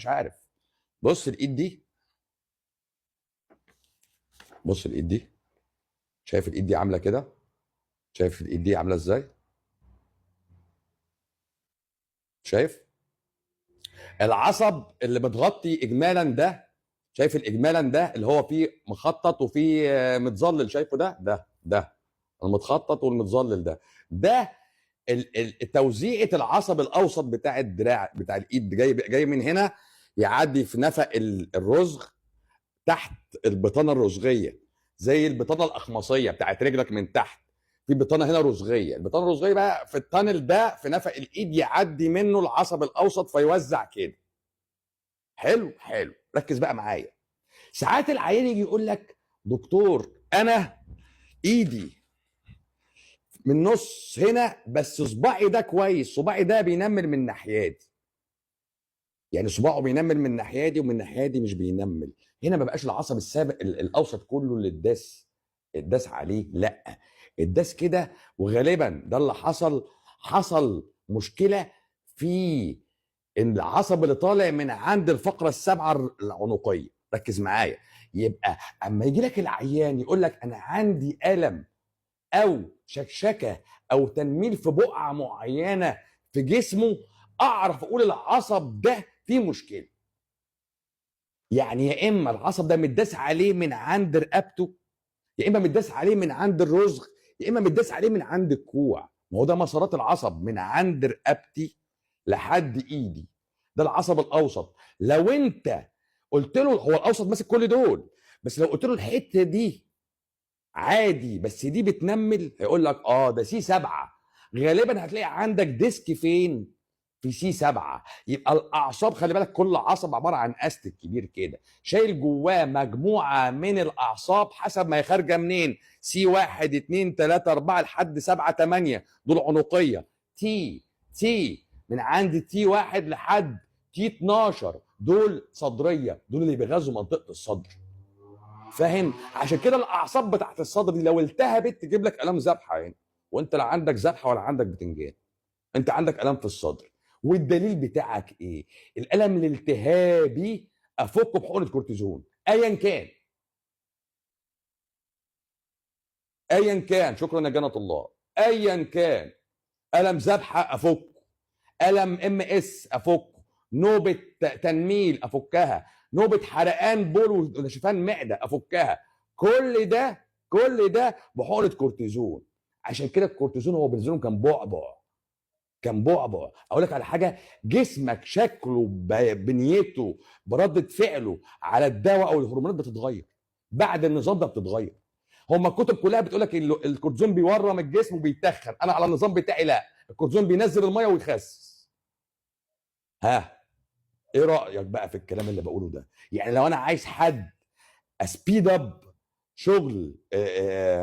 مش عارف. بص الايد دي، بص الايد دي، شايف الايد دي عامله كده؟ شايف الايد دي عامله ازاي؟ شايف العصب اللي متغطي اجمالا ده؟ شايف الاجمالا ده اللي هو فيه مخطط وفيه متظلل؟ شايفه ده المتخطط والمتظلل ده توزيعة العصب الاوسط بتاع الدراع بتاع الايد، جاي من هنا، يعدي في نفق الرزغ تحت البطانه الرزغيه، زي البطانه الاخمصيه بتاعت رجلك من تحت. في بطانه هنا رزغيه، البطانه الرزغيه بقى في التانل ده في نفق الايد، يعدي منه العصب الاوسط فيوزع كده. حلو حلو، ركز بقى معايا. ساعات العيان يجي يقول لك دكتور انا ايدي من نص هنا بس صباعي ده كويس، صباعي ده بينمل من ناحيتي، يعني صباعه بينمل من الناحيه دي ومن الناحيه دي مش بينمل. هنا ما بقاش العصب السابق الاوسط كله اللي اتداس عليه، لا، اتداس كده. وغالبا ده اللي حصل مشكله في ان العصب اللي طالع من عند الفقره السابعه العنقيه. ركز معايا. يبقى اما يجي لك العيان يقول لك انا عندي الم او شكشكه او تنميل في بقعه معينه في جسمه، اعرف اقول العصب ده فيه مشكله. يعني يا اما العصب ده متداس عليه من عند رقبته، يا اما متداس عليه من عند الرزغ، يا اما متداس عليه من عند الكوع. ما هو ده مسارات العصب من عند رقبتي لحد ايدي، ده العصب الاوسط. لو انت قلت له هو الاوسط ماسك كل دول، بس لو قلت له الحته دي عادي بس دي بتنمل، هيقول لك اه ده سي 7. غالبا هتلاقي عندك ديسك فين؟ في سي 7. يبقى الاعصاب، خلي بالك، كل عصب عباره عن استك كبير كده شايل جواه مجموعه من الاعصاب حسب ما هي خارجه منين. سي 1 2 3 4 لحد 7 8 دول عنقيه. تي من عند تي 1 لحد تي 12 دول صدريه، دول اللي بيغذوا منطقه الصدر. فاهم؟ عشان كده الاعصاب بتاعت الصدر دي لو التهبت تجيب لك الام ذبحه يعني. وانت لا عندك ذبحه ولا عندك بتنجان، انت عندك الام في الصدر. والدليل بتاعك ايه؟ الالم الالتهابي افكه بحقنه كورتيزون ايا كان، ايا كان. شكرا يا جنة الله. ايا كان، الم ذبحه افكه، الم ام اس افكه، نوبه تنميل افكها، نوبه حرقان بول ونشفان معده افكها. كل ده بحقنه كورتيزون. عشان كده الكورتيزون هو بالنسبه لهم كان بعبع. اقول لك على حاجه، جسمك شكله بنيته برده فعله على الدواء او الهرمونات بتتغير بعد النظام ده، بتتغير. هما الكتب كلها بتقول لك الكورتيزون بيورم الجسم وبيتخن. انا على النظام بتاعي لا، الكورتيزون بينزل الميه ويخسس. ها، ايه رايك بقى في الكلام اللي بقوله ده؟ يعني لو انا عايز حد اسبيد اب شغل،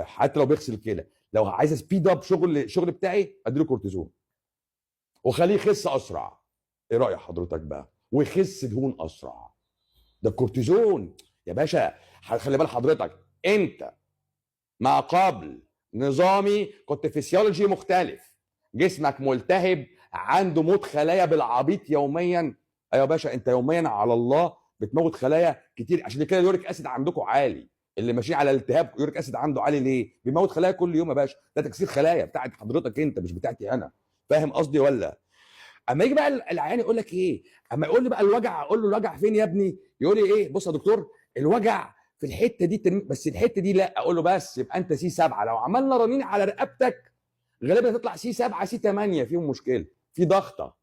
حتى لو بيغسل كده، لو عايز اسبيد اب شغل بتاعي، اديله كورتيزون وخليه يخس اسرع. ايه راي حضرتك بقى؟ ويخس دهون اسرع. ده الكورتيزون يا باشا. خلي بال حضرتك، انت ما قبل نظامي كنت فيسيولوجي مختلف، جسمك ملتهب، عنده موت خلايا بالعبيط يوميا. ايوه يا باشا، انت يوميا على الله بتموت خلايا كتير. عشان كده اليوريك اسيد عندكم عالي، اللي ماشيين على الالتهاب يوريك اسيد عنده عالي ليه؟ بيموت خلايا كل يوم يا باشا. ده تكسير خلايا بتاعت حضرتك انت، مش بتاعتي انا. فاهم قصدي ولا؟ اما يجي بقى العيان يقول لك ايه، اما يقول لي بقى الوجع، اقول له الوجع فين يا ابني؟ يقول لي ايه؟ بص يا دكتور، الوجع في الحته دي بس الحته دي لا. اقول له بس يبقى انت سي 7. لو عملنا رنين على رقبتك غالبا هتطلع سي 7 سي 8، فيهم مشكله، في ضغطه،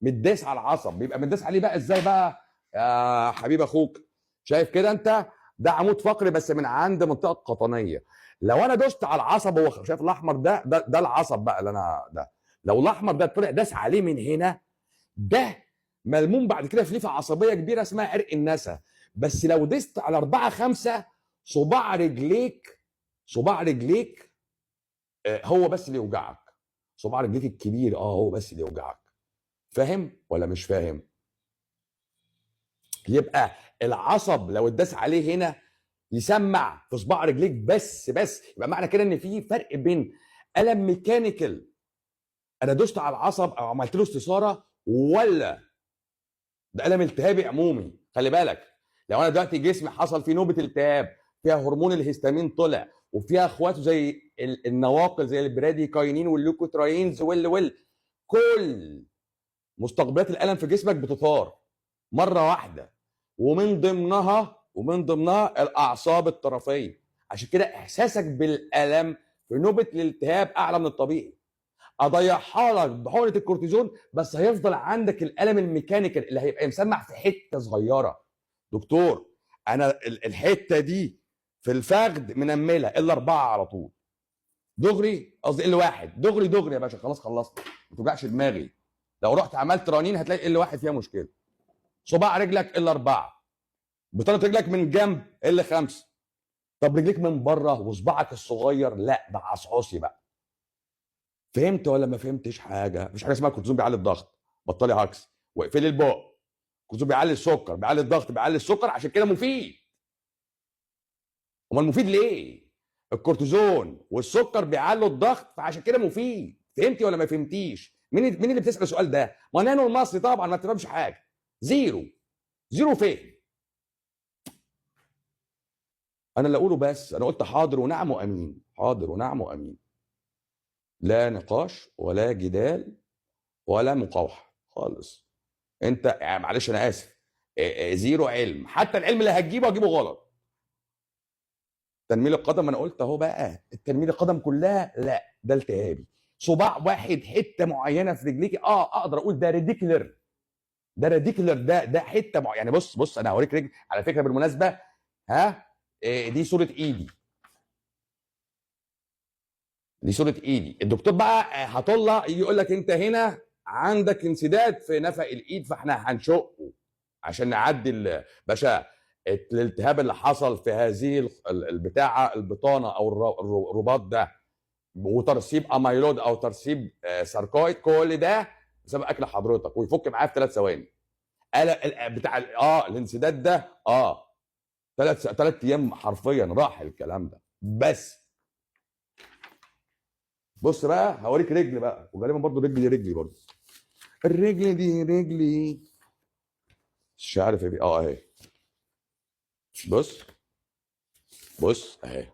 متداس على العصب. بيبقى متداس عليه بقى ازاي بقى يا حبيب اخوك؟ شايف كده انت؟ ده عمود فقري بس من عند منطقه قطنيه. لو انا دوست على العصب، هو شايف الاحمر ده العصب بقى اللي انا ده. لو الاحمر ده طلع داس عليه من هنا، ده ملموم بعد كده في ليفه عصبيه كبيره اسمها عرق النسا. بس لو دست على 4 5 صباع رجليك، صباع رجليك هو بس اللي يوجعك. صباع رجليك الكبير هو بس اللي يوجعك. فاهم ولا مش فاهم؟ يبقى العصب لو اتداس عليه هنا يسمع في صباع رجليك بس يبقى معنى كده ان في فرق بين الم ميكانيكال، انا دوست على العصب او عملت له استثاره، ولا ده الم التهابي عمومي. خلي بالك، لو انا دلوقتي جسمي حصل فيه نوبه التهاب فيها هرمون الهستامين طلع وفيها اخواته زي النواقل زي البراديكاينين والليوكوتراينز كل مستقبلات الالم في جسمك بتثار مره واحده، ومن ضمنها الاعصاب الطرفيه. عشان كده احساسك بالالم في نوبه الالتهاب اعلى من الطبيعي. اضيعها لك بحقنه الكورتيزون، بس هيفضل عندك الالم الميكانيكال اللي هيبقى مسمع في حته صغيره. دكتور، انا الحته دي في الفخذ منمله الا 4 على طول. دغري، قصدي ال واحد، دغري دغري يا باشا، خلاص خلصت، ما توجعش دماغي. لو رحت عملت رنين هتلاقي ال واحد فيها مشكله. صباع رجلك ال 4، بطانه رجلك من جنب ال 5. طب رجليك من بره وصباعك الصغير لا، ده عصعصي بقى. فهمت ولا ما فهمتش حاجه؟ مفيش حاجه اسمها كورتيزون بيعلي الضغط، بطلي هكس واقفلي البق. الكورتيزون بيعلي السكر، بيعلي الضغط، بيعلي السكر، عشان كده مفيد. امال مفيد ليه؟ الكورتيزون والسكر بيعلوا الضغط، فعشان كده مفيد. فهمتي ولا ما فهمتيش؟ مين اللي بتسال السؤال ده؟ ما نانو المصري طبعا ما بتفهمش حاجه. زيرو فهم. انا اللي اقوله بس، انا قلت حاضر ونعم وامين، حاضر ونعم وامين. لا نقاش ولا جدال ولا مقاوحه خالص. انت يعني معلش انا اسف، زيرو علم، حتى العلم اللي هتجيبه غلط. تنميل القدم انا قلت اهو بقى، التنميل القدم كلها لا، ده التهابي. صباع واحد حته معينه في رجليكي اقدر اقول ده ريديكولر، ده حته معينه. يعني بص انا هوريك رجل على فكره بالمناسبه. ها، دي صوره ايدي، دي صوره ايدي. الدكتور بقى هطلع يجي يقول لك انت هنا عندك انسداد في نفق الايد، فاحنا هنشقه عشان نعدي باشا الالتهاب اللي حصل في هذه البتاعه، البطانه او الرباط ده، وترسيب اميلود او ترسيب ساركويد، كل ده بسبب اكل حضرتك، ويفك معايا في 3 ثواني. بتاع الانسداد ده 3 ايام حرفيا راح الكلام ده. بس بص بقى هوريك رجل بقى، وغالبا برضو رجلي برضو. الرجل دي رجلي مش عارف ايه اهي. بص اهي،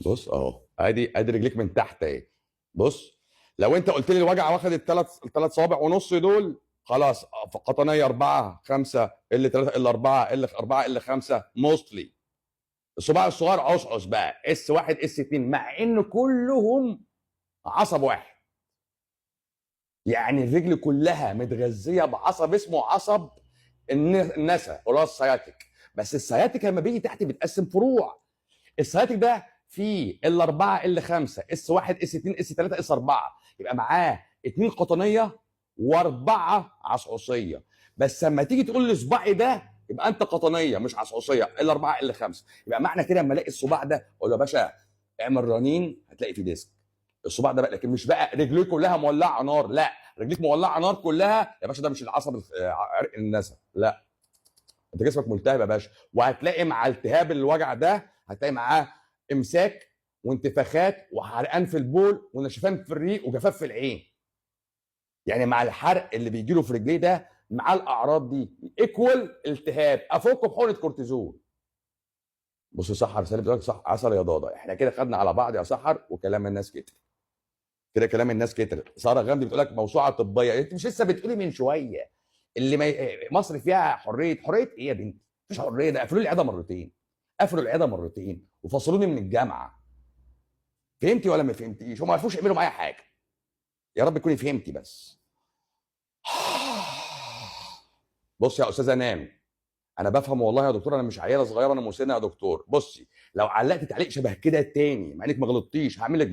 بص اهو، ادي رجليك من تحت اهي. بص، لو انت قلت لي الوجع واخد الثلاث صوابع ونص دول، خلاص قطنيه 4 5 ال 3 ال 4 ال 4 ال 5 موستلي. الصباع الصغير عصعص بقى اس 1 اس 2، مع ان كلهم عصب واحد. يعني الرجل كلها متغذيه بعصب اسمه عصب النسا وراس سياتيك. بس السياتيك لما بيجي تحت بيتقسم فروع. السياتيك ده فيه ال4 ال5 اس 1 اس 2 اس 3 اس 4، يبقى معاه 2 قطنيه و4 عصعصيه. بس لما تيجي تقول لي صباعي ده، يبقى انت قطنيه مش عصعصيه، ال4 ال5. يبقى معنى كده لما الاقي الصباع ده اقول له يا باشا اعمل رنين هتلاقي فيه ديسك. الصباع ده بقى، لكن مش بقى رجليك كلها مولعه نار، لا، رجليك مولعه نار كلها يا باشا، ده مش العصب عرق النسا، لا، انت جسمك ملتهب يا باشا. وهتلاقي مع التهاب الوجع ده هتلاقي معاه امساك وانتفاخات وحرقان في البول ونشفان في الريق وجفاف في العين. يعني مع الحرق اللي بيجي له في رجليه ده، مع الاعراض دي ايكوال التهاب، افكه بحقنه كورتيزون. بص سحر سالم دلوقتي، صح، عسل يا ضاضه، احنا كده خدنا على بعض يا سحر، وكلام الناس كتر كده، كلام الناس كتر. ساره غامدي بتقول لك موسوعه طبيه، انت مش لسه بتقولي من شويه اللي مصر فيها حريه ايه يا بنتي؟ مفيش حريه، ده قفلوا لي العياده مرتين، قفلوا العياده مرتين وفصلوني من الجامعه. فهمتي ولا ما فهمتيش؟ هم ما عرفوش يعملوا معايا حاجه. يا رب تكوني فهمتي بس. بص يا استاذه نام، انا بفهم والله يا دكتور، انا مش عياله صغيره، انا مسنه يا دكتور. بصي، لو علقت تعليق شبه كده تاني مع انك ما غلطتيش هعمل لك